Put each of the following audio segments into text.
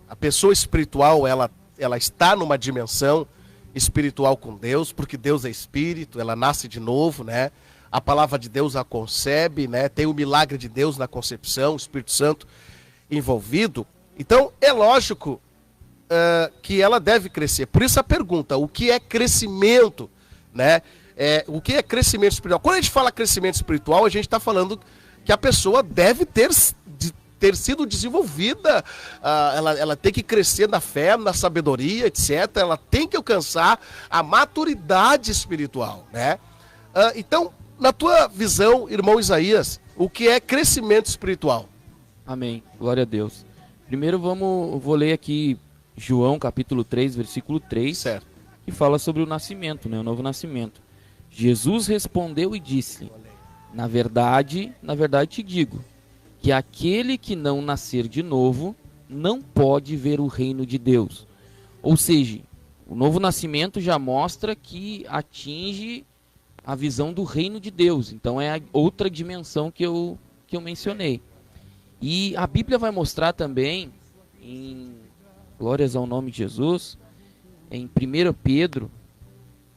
A pessoa espiritual, ela está numa dimensão espiritual com Deus, porque Deus é espírito, ela nasce de novo, né? A palavra de Deus a concebe, né? Tem o milagre de Deus na concepção, o Espírito Santo envolvido. Então, é lógico que ela deve crescer. Por isso a pergunta, o que é crescimento, né? O que é crescimento espiritual? Quando a gente fala crescimento espiritual, a gente está falando que a pessoa deve ter sido desenvolvida, ela tem que crescer na fé, na sabedoria, etc. Ela tem que alcançar a maturidade espiritual, né? Então, na tua visão, irmão Isaías, o que é crescimento espiritual? Amém, glória a Deus. Primeiro vou ler aqui João capítulo 3, versículo 3, certo, que fala sobre o nascimento, né, o novo nascimento. Jesus respondeu e disse-lhe: na verdade te digo, que aquele que não nascer de novo não pode ver o reino de Deus. Ou seja, o novo nascimento já mostra que atinge a visão do reino de Deus. Então é a outra dimensão que eu mencionei. E a Bíblia vai mostrar também, em glórias ao nome de Jesus, em 1 Pedro,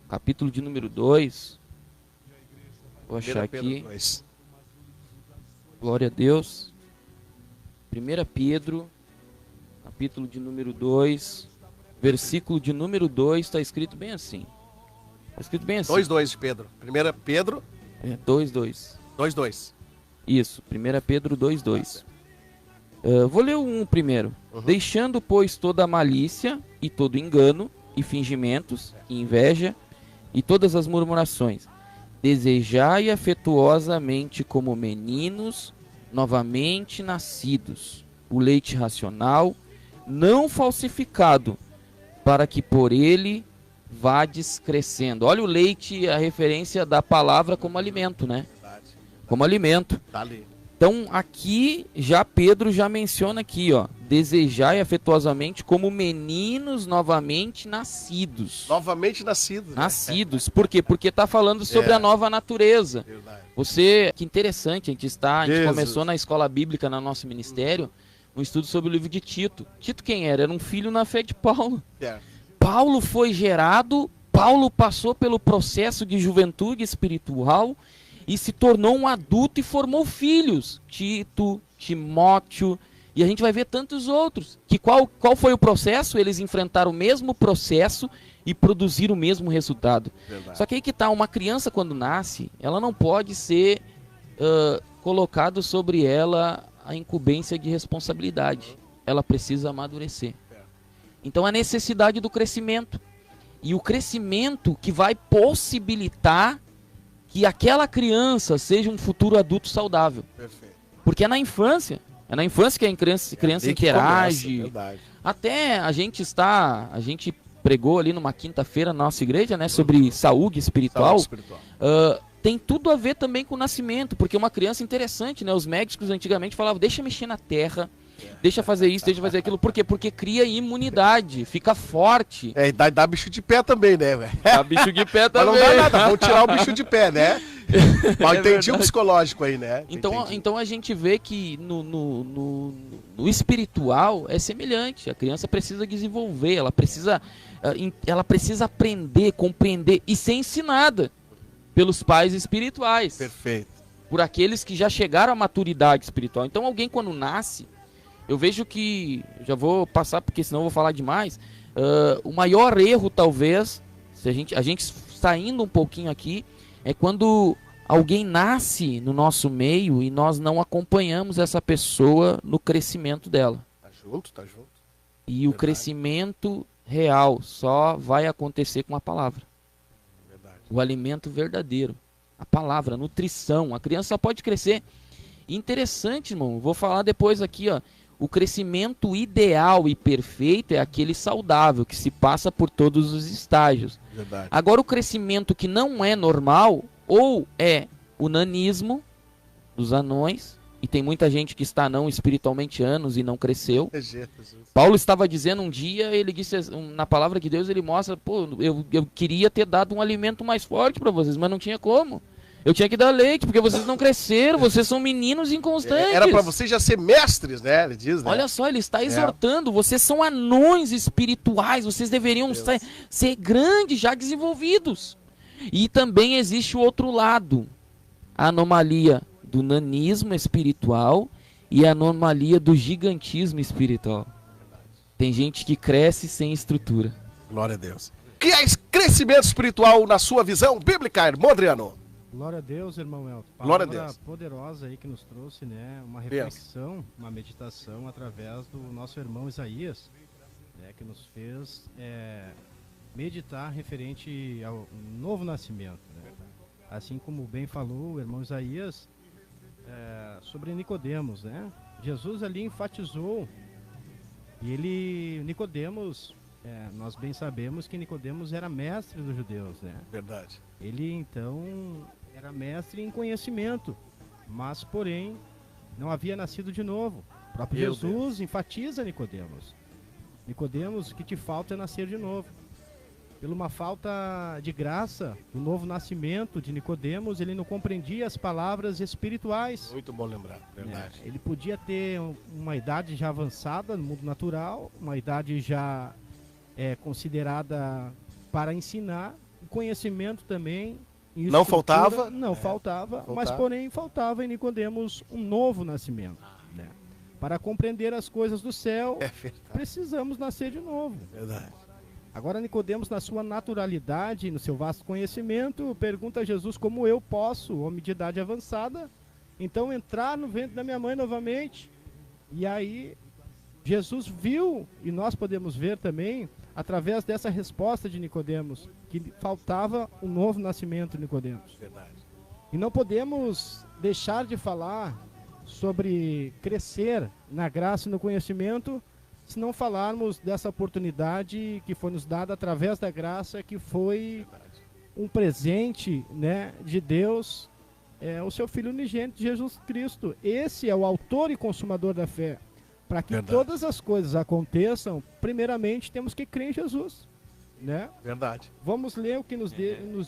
capítulo de número 2, vou achar aqui, glória a Deus, 1 Pedro, capítulo de número 2, versículo de número 2, está escrito bem assim. Está escrito bem assim. 2:2 de Pedro. 1 Pedro. 2:2. 2:2. Isso, 1 Pedro 2:2. Vou ler o 1 primeiro. Deixando, pois, toda a malícia e todo engano e fingimentos e inveja e todas as murmurações, desejai afetuosamente como meninos novamente nascidos, o leite racional, não falsificado, para que por ele vades crescendo. Olha o leite, a referência da palavra como alimento, né? Como alimento. Tá ali. Então aqui já Pedro já menciona aqui, ó, desejai afetuosamente como meninos novamente nascidos. Novamente nascidos. Nascidos. Por quê? Porque está falando sobre a nova natureza. Verdade. Que interessante, a gente começou na escola bíblica, no nosso ministério, um estudo sobre o livro de Tito. Tito quem era? Era um filho na fé de Paulo. Paulo foi gerado, Paulo passou pelo processo de juventude espiritual e se tornou um adulto e formou filhos. Tito, Timóteo, e a gente vai ver tantos outros. Que qual foi o processo? Eles enfrentaram o mesmo processo e produziram o mesmo resultado. Verdade. Só que aí que tá, uma criança quando nasce, ela não pode ser colocado sobre ela a incumbência de responsabilidade. Ela precisa amadurecer. Então a necessidade do crescimento. E o crescimento que vai possibilitar que aquela criança seja um futuro adulto saudável. Perfeito. Porque é na infância que a criança interage. Começa, até a gente pregou ali numa quinta-feira na nossa igreja, né, sobre saúde espiritual. Tem tudo a ver também com o nascimento, porque uma criança interessante, né? Os médicos antigamente falavam, deixa mexer na terra, deixa fazer isso, deixa fazer aquilo. Por quê? Porque cria imunidade, fica forte. E dá bicho de pé também, né, velho? Dá bicho de pé também. Mas não dá nada, vamos tirar o bicho de pé, né? Mas entendi o psicológico aí, né? Então a gente vê que no espiritual é semelhante. A criança precisa desenvolver, ela precisa aprender, compreender e ser ensinada pelos pais espirituais. Perfeito. Por aqueles que já chegaram à maturidade espiritual. Então alguém quando nasce, eu vejo que, já vou passar porque senão eu vou falar demais, o maior erro talvez, se a gente saindo um pouquinho aqui, é quando alguém nasce no nosso meio e nós não acompanhamos essa pessoa no crescimento dela. Tá junto. E verdade. O crescimento real só vai acontecer com a palavra. Verdade. O alimento verdadeiro. A palavra, a nutrição. A criança só pode crescer. Interessante, irmão. Vou falar depois aqui, ó. O crescimento ideal e perfeito é aquele saudável, que se passa por todos os estágios. Verdade. Agora, o crescimento que não é normal, ou é o nanismo dos anões, e tem muita gente que está não espiritualmente anos e não cresceu. Paulo estava dizendo um dia, ele disse na palavra de Deus, ele mostra, eu queria ter dado um alimento mais forte para vocês, mas não tinha como. Eu tinha que dar leite, porque vocês não cresceram, vocês são meninos inconstantes. Era para vocês já ser mestres, né? Ele diz, né? Olha só, ele está exortando, vocês são anões espirituais, vocês deveriam ser grandes, já desenvolvidos. E também existe o outro lado, a anomalia do nanismo espiritual e a anomalia do gigantismo espiritual. Tem gente que cresce sem estrutura. Glória a Deus. Que é crescimento espiritual na sua visão bíblica, irmão Adriano? Glória a Deus, irmão Elton. Glória a Deus. Poderosa aí que nos trouxe, né? Uma reflexão, uma meditação através do nosso irmão Isaías, né? Que nos fez meditar referente ao novo nascimento, né? Assim como bem falou o irmão Isaías sobre Nicodemos, né? Jesus ali enfatizou e Nicodemos, nós bem sabemos que Nicodemos era mestre dos judeus, né? Verdade. Ele então era mestre em conhecimento, mas porém não havia nascido de novo. O próprio Jesus enfatiza Nicodemos. Nicodemos, o que te falta é nascer de novo. Pela uma falta de graça, do novo nascimento de Nicodemos, ele não compreendia as palavras espirituais. Muito bom lembrar, verdade. Ele podia ter uma idade já avançada no mundo natural, uma idade já considerada para ensinar, conhecimento também. Não faltava? Não faltava, mas porém faltava em Nicodemos um novo nascimento. Né? Para compreender as coisas do céu, precisamos nascer de novo. Verdade. Agora Nicodemos, na sua naturalidade, no seu vasto conhecimento, pergunta a Jesus como eu posso, homem de idade avançada, então entrar no ventre da minha mãe novamente. E aí Jesus viu, e nós podemos ver também, através dessa resposta de Nicodemos, que faltava um novo nascimento de Nicodemos. Verdade. E não podemos deixar de falar sobre crescer na graça e no conhecimento, se não falarmos dessa oportunidade que foi nos dada através da graça, que foi um presente, né, de Deus, o seu Filho unigênito, Jesus Cristo. Esse é o autor e consumador da fé. Para que todas as coisas aconteçam, primeiramente temos que crer em Jesus, né? Verdade. Vamos ler o que nos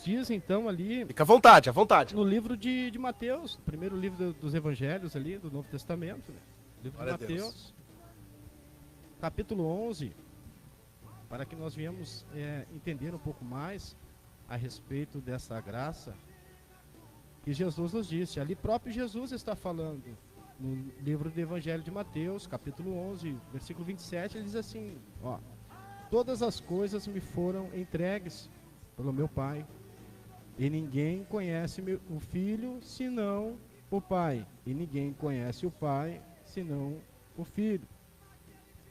diz então ali. Fica à vontade, à vontade. No livro de Mateus, primeiro livro dos Evangelhos ali, do Novo Testamento, né? Livro de Mateus, capítulo 11, para que nós venhamos entender um pouco mais a respeito dessa graça que Jesus nos disse. Ali próprio Jesus está falando. No livro do Evangelho de Mateus, capítulo 11, versículo 27, ele diz assim, ó: todas as coisas me foram entregues pelo meu Pai, e ninguém conhece o Filho senão o Pai, e ninguém conhece o Pai senão o Filho,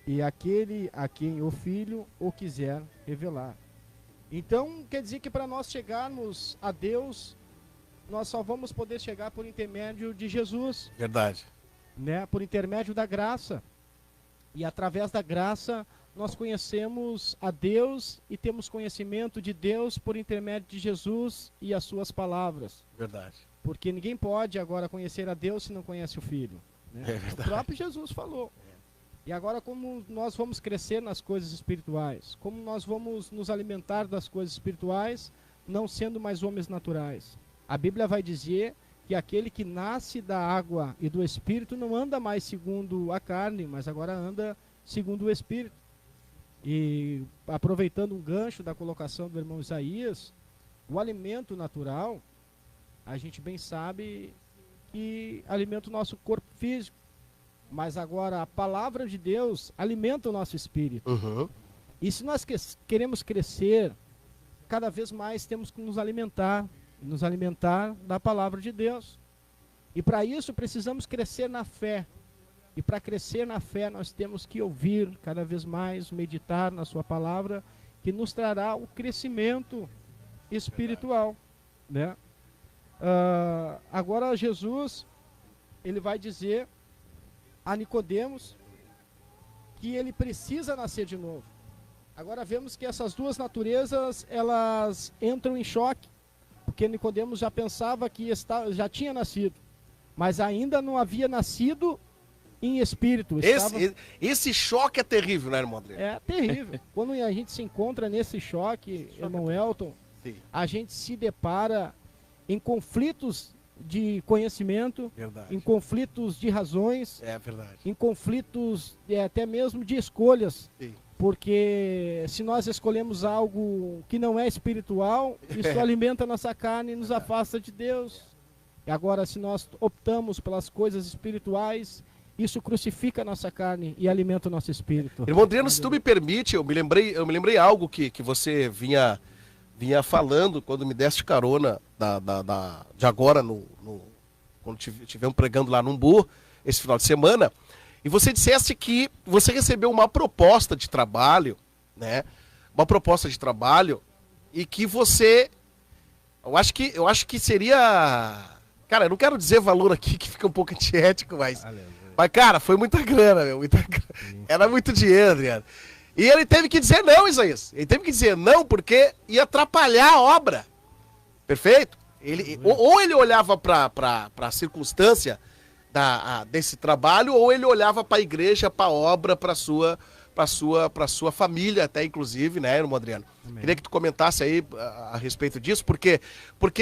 e aquele a quem o Filho o quiser revelar. Então, quer dizer que para nós chegarmos a Deus, nós só vamos poder chegar por intermédio de Jesus. Verdade. Né? Por intermédio da graça. E através da graça nós conhecemos a Deus e temos conhecimento de Deus por intermédio de Jesus e as suas palavras. Verdade. Porque ninguém pode agora conhecer a Deus se não conhece o Filho. Né? O próprio Jesus falou. E agora, como nós vamos crescer nas coisas espirituais? Como nós vamos nos alimentar das coisas espirituais, não sendo mais homens naturais? A Bíblia vai dizer que aquele que nasce da água e do Espírito não anda mais segundo a carne, mas agora anda segundo o Espírito. E aproveitando um gancho da colocação do irmão Isaías, o alimento natural, a gente bem sabe que alimenta o nosso corpo físico, mas agora a palavra de Deus alimenta o nosso espírito. Uhum. E se nós queremos crescer, cada vez mais temos que nos alimentar da palavra de Deus. E para isso precisamos crescer na fé. E para crescer na fé nós temos que ouvir cada vez mais, meditar na sua palavra, que nos trará o crescimento espiritual, né? Agora Jesus, ele vai dizer a Nicodemos que ele precisa nascer de novo. Agora vemos que essas duas naturezas, elas entram em choque, porque Nicodemos já pensava que já tinha nascido, mas ainda não havia nascido em espírito. Esse choque é terrível, né, irmão André? É terrível. Quando a gente se encontra nesse choque, irmão Elton, sim, a gente se depara em conflitos de conhecimento, Verdade. em conflitos de razões, É verdade. em conflitos até mesmo de escolhas. Sim. Porque se nós escolhemos algo que não é espiritual, isso alimenta a nossa carne e nos afasta de Deus. E agora, se nós optamos pelas coisas espirituais, isso crucifica a nossa carne e alimenta o nosso espírito. Irmão Adriano, se tu me permite, eu me lembrei algo que você vinha falando quando me deste carona de agora, quando estivemos pregando lá no Umbu, esse final de semana, e você dissesse que você recebeu uma proposta de trabalho, né? Uma proposta de trabalho, e que você... Eu acho que seria... Cara, eu não quero dizer valor aqui, que fica um pouco antiético, mas... Mas, cara, foi muita grana, meu. Era muito dinheiro, Adriano. E ele teve que dizer não, Isaías. Ele teve que dizer não porque ia atrapalhar a obra. Perfeito? Ou ele olhava para a circunstância desse trabalho, ou ele olhava para a igreja, para a obra, para sua família, até inclusive, né, irmão Adriano? Amém. Queria que tu comentasse aí a respeito disso, porque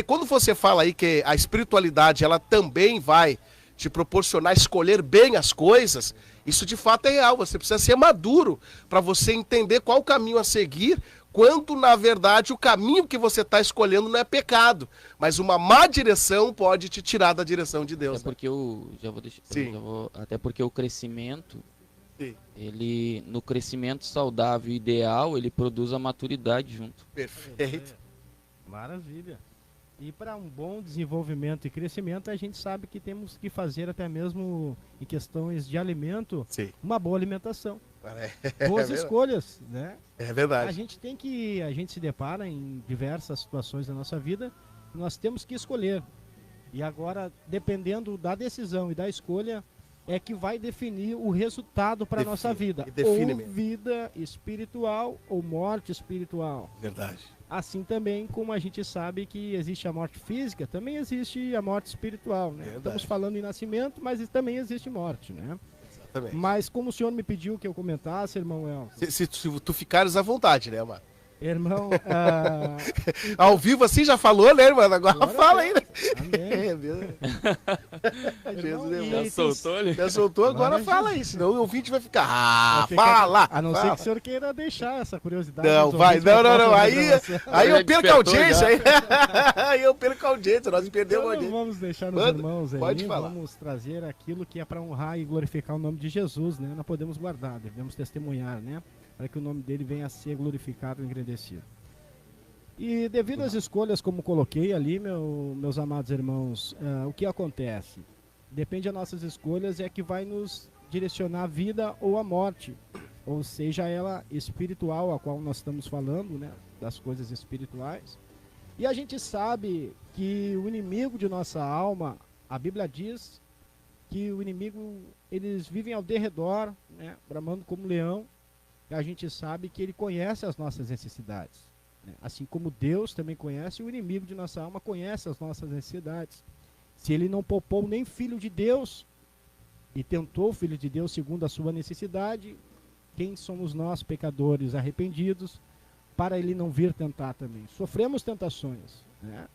quando você fala aí que a espiritualidade, ela também vai te proporcionar escolher bem as coisas, isso de fato é real. Você precisa ser maduro para você entender qual o caminho a seguir, quando na verdade o caminho que você está escolhendo não é pecado, mas uma má direção pode te tirar da direção de Deus. Até porque até porque o crescimento, sim, ele, no crescimento saudável e ideal, ele produz a maturidade junto. Perfeito. Maravilha. E para um bom desenvolvimento e crescimento, a gente sabe que temos que fazer até mesmo em questões de alimento, sim, uma boa alimentação. Boas escolhas, né? É verdade. A gente se depara em diversas situações da nossa vida, nós temos que escolher. E agora, dependendo da decisão e da escolha, é que vai definir o resultado para a nossa vida. Ou vida espiritual ou morte espiritual. Verdade. Assim também como a gente sabe que existe a morte física, também existe a morte espiritual, né? Estamos falando em nascimento, mas também existe morte, né? Exatamente. Mas como o senhor me pediu que eu comentasse, irmão Elcio... Se tu ficares à vontade, né, mano? Irmão... Ao vivo assim já falou, né, irmão? Agora fala aí, né? Amém. Já soltou ali? Já soltou, agora fala aí, senão o ouvinte vai ficar... fala! A não ser que o senhor queira deixar essa curiosidade. Não, vai, não. Aí eu perco a audiência. Aí eu perco a audiência, nós perdemos a audiência. Vamos deixar nos irmãos aí, pode falar. Vamos trazer aquilo que é para honrar e glorificar o nome de Jesus, né? Não podemos guardar, devemos testemunhar, né? Para que o nome dele venha a ser glorificado e engrandecido. E devido às escolhas, como coloquei ali, meus amados irmãos, o que acontece? Depende das nossas escolhas, é que vai nos direcionar a vida ou a morte, ou seja, ela espiritual, a qual nós estamos falando, né, das coisas espirituais. E a gente sabe que o inimigo de nossa alma, a Bíblia diz que o inimigo, eles vivem ao derredor, né, bramando como leão. E a gente sabe que ele conhece as nossas necessidades, né? Assim como Deus também conhece, o inimigo de nossa alma conhece as nossas necessidades. Se ele não poupou nem filho de Deus e tentou o filho de Deus segundo a sua necessidade, quem somos nós, pecadores arrependidos, para ele não vir tentar também? Sofremos tentações, né?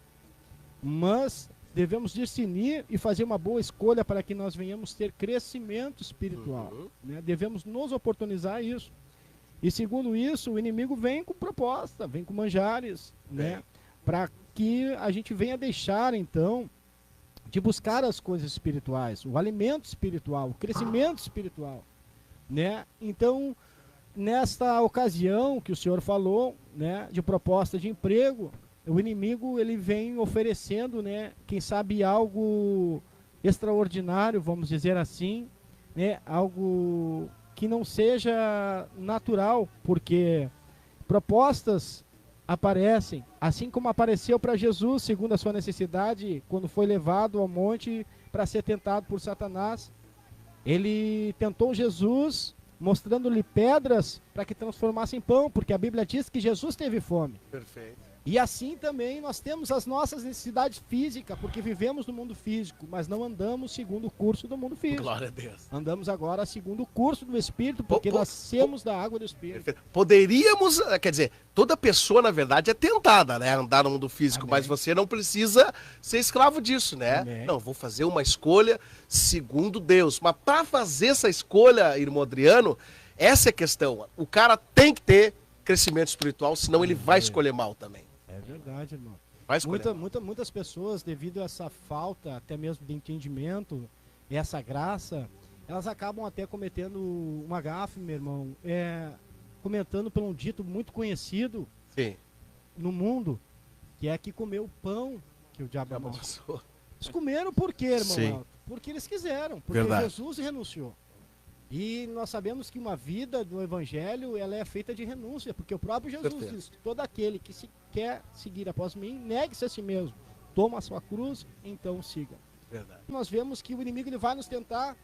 Mas devemos discernir e fazer uma boa escolha para que nós venhamos ter crescimento espiritual, né? Devemos nos oportunizar isso. E segundo isso, o inimigo vem com proposta, vem com manjares, né? Para que a gente venha deixar, então, de buscar as coisas espirituais, o alimento espiritual, o crescimento espiritual, né? Então, nesta ocasião que o senhor falou, né, de proposta de emprego, o inimigo, ele vem oferecendo, né, quem sabe algo extraordinário, vamos dizer assim, né, algo que não seja natural, porque propostas aparecem, assim como apareceu para Jesus, segundo a sua necessidade, quando foi levado ao monte para ser tentado por Satanás. Ele tentou Jesus, mostrando-lhe pedras para que transformasse em pão, porque a Bíblia diz que Jesus teve fome. Perfeito. E assim também nós temos as nossas necessidades físicas, porque vivemos no mundo físico, mas não andamos segundo o curso do mundo físico. Glória a Deus. Andamos agora segundo o curso do Espírito, porque nascemos da água do Espírito. Poderíamos, quer dizer, toda pessoa, na verdade, é tentada, né? Andar no mundo físico, Amém. mas você não precisa ser escravo disso, né? Amém. Não, vou fazer uma escolha segundo Deus. Mas para fazer essa escolha, irmão Adriano, essa é a questão. O cara tem que ter crescimento espiritual, senão ele vai escolher mal também. É verdade, irmão. Vai escolher. Muitas pessoas, devido a essa falta, até mesmo de entendimento, essa graça, elas acabam até cometendo uma gafe, meu irmão, comentando por um dito muito conhecido Sim. no mundo, que é que comeu o pão que o diabo amassou. Amassou. Eles comeram por quê, irmão? Sim. Porque eles quiseram, porque Verdade. Jesus renunciou. E nós sabemos que uma vida do evangelho, ela é feita de renúncia, porque o próprio Jesus Certeza. diz, todo aquele que se quer seguir após mim, negue-se a si mesmo, toma a sua cruz, então siga. Verdade. Nós vemos que o inimigo ele vai nos tentar,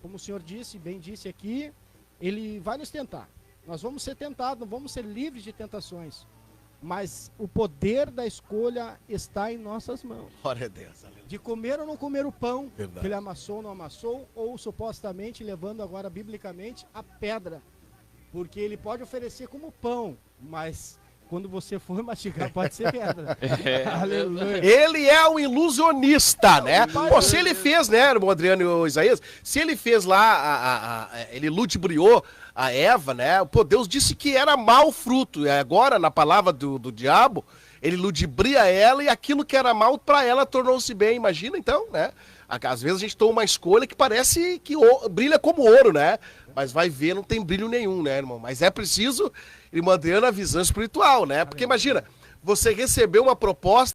como o senhor disse, bem disse aqui, ele vai nos tentar. Nós vamos ser tentados, não vamos ser livres de tentações, mas o poder da escolha está em nossas mãos. Glória a Deus. Aleluia. De comer ou não comer o pão, Verdade. que ele amassou ou não amassou, ou supostamente levando agora biblicamente a pedra. Porque ele pode oferecer como pão, mas quando você for mastigar pode ser pedra. Aleluia. Ele é um ilusionista, né? pai Pô, dele. se ele fez, né, irmão Adriano e o Isaías, se ele fez lá, ele ludibriou a Eva, né? Pô, Deus disse que era mau fruto. E agora, na palavra do diabo, ele ludibria ela e aquilo que era mal para ela tornou-se bem. Imagina então, né? Às vezes a gente toma uma escolha que parece que brilha como ouro, né? Mas vai ver, não tem brilho nenhum, né, irmão? Mas é preciso, irmão Adriano, a visão espiritual, né? Porque imagina, você recebeu uma proposta